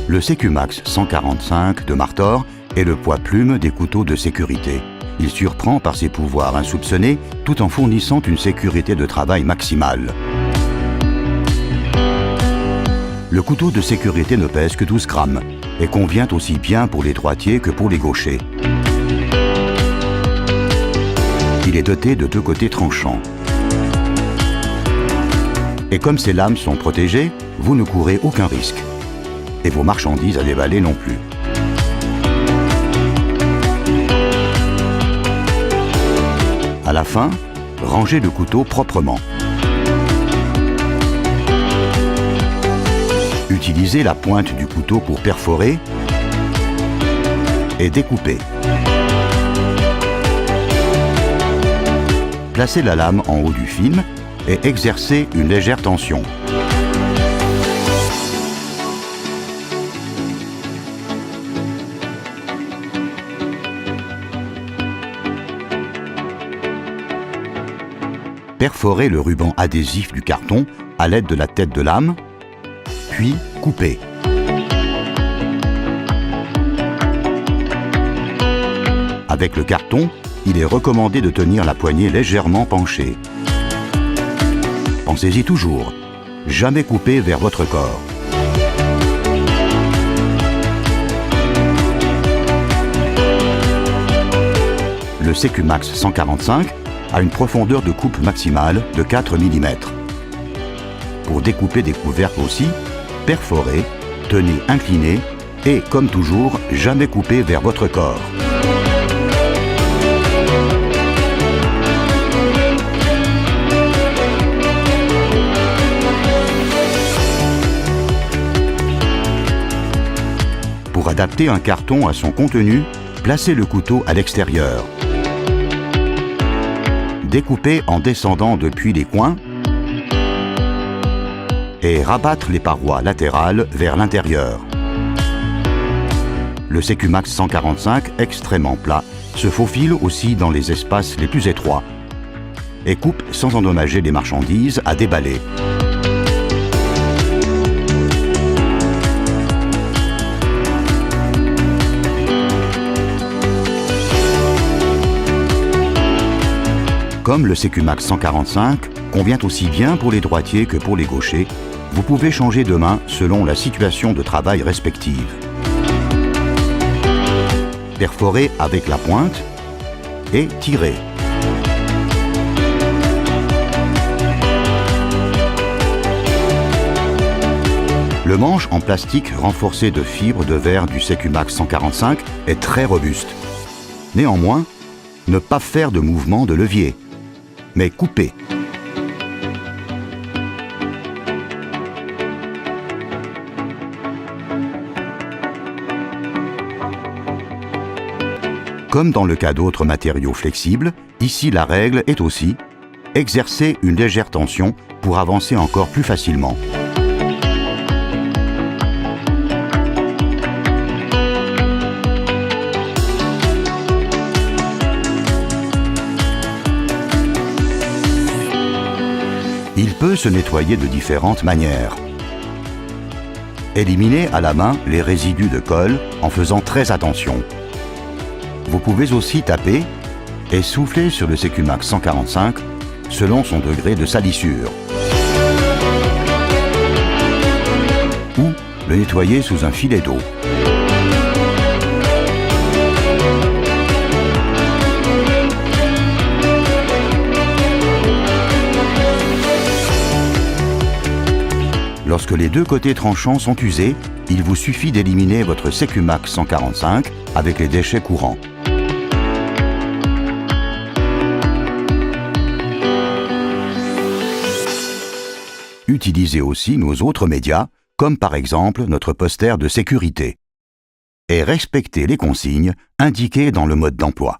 Le Secumax 145 de Martor est le poids plume des couteaux de sécurité. Il surprend par ses pouvoirs insoupçonnés tout en fournissant une sécurité de travail maximale. Le couteau de sécurité ne pèse que 12 grammes et convient aussi bien pour les droitiers que pour les gauchers. Il est doté de 2 côtés tranchants. Et comme ces lames sont protégées, vous ne courez aucun risque. Et vos marchandises à déballer non plus. À la fin, rangez le couteau proprement. Utilisez la pointe du couteau pour perforer et découper. Placez la lame en haut du film et exercez une légère tension. Perforez le ruban adhésif du carton à l'aide de la tête de lame, puis coupez. Avec le carton, il est recommandé de tenir la poignée légèrement penchée. Pensez-y toujours, jamais couper vers votre corps. Le Secumax 145 a une profondeur de coupe maximale de 4 mm. Pour découper des couvercles aussi, perforez, tenez incliné et, comme toujours, jamais couper vers votre corps. Pour adapter un carton à son contenu, placez le couteau à l'extérieur. Découpez en descendant depuis les coins et rabattre les parois latérales vers l'intérieur. Le Secumax 145, extrêmement plat, se faufile aussi dans les espaces les plus étroits et coupe sans endommager les marchandises à déballer. Comme le Secumax 145 convient aussi bien pour les droitiers que pour les gauchers, vous pouvez changer de main selon la situation de travail respective. Perforez avec la pointe et tirez. Le manche en plastique renforcé de fibres de verre du Secumax 145 est très robuste. Néanmoins, ne pas faire de mouvement de levier, mais couper. Comme dans le cas d'autres matériaux flexibles, ici la règle est aussi exercer une légère tension pour avancer encore plus facilement. Il peut se nettoyer de différentes manières. Éliminez à la main les résidus de colle en faisant très attention. Vous pouvez aussi taper et souffler sur le Secumax 145 selon son degré de salissure. Ou le nettoyer sous un filet d'eau. Lorsque les 2 côtés tranchants sont usés, il vous suffit d'éliminer votre Secumax 145 avec les déchets courants. Utilisez aussi nos autres médias, comme par exemple notre poster de sécurité. Et respectez les consignes indiquées dans le mode d'emploi.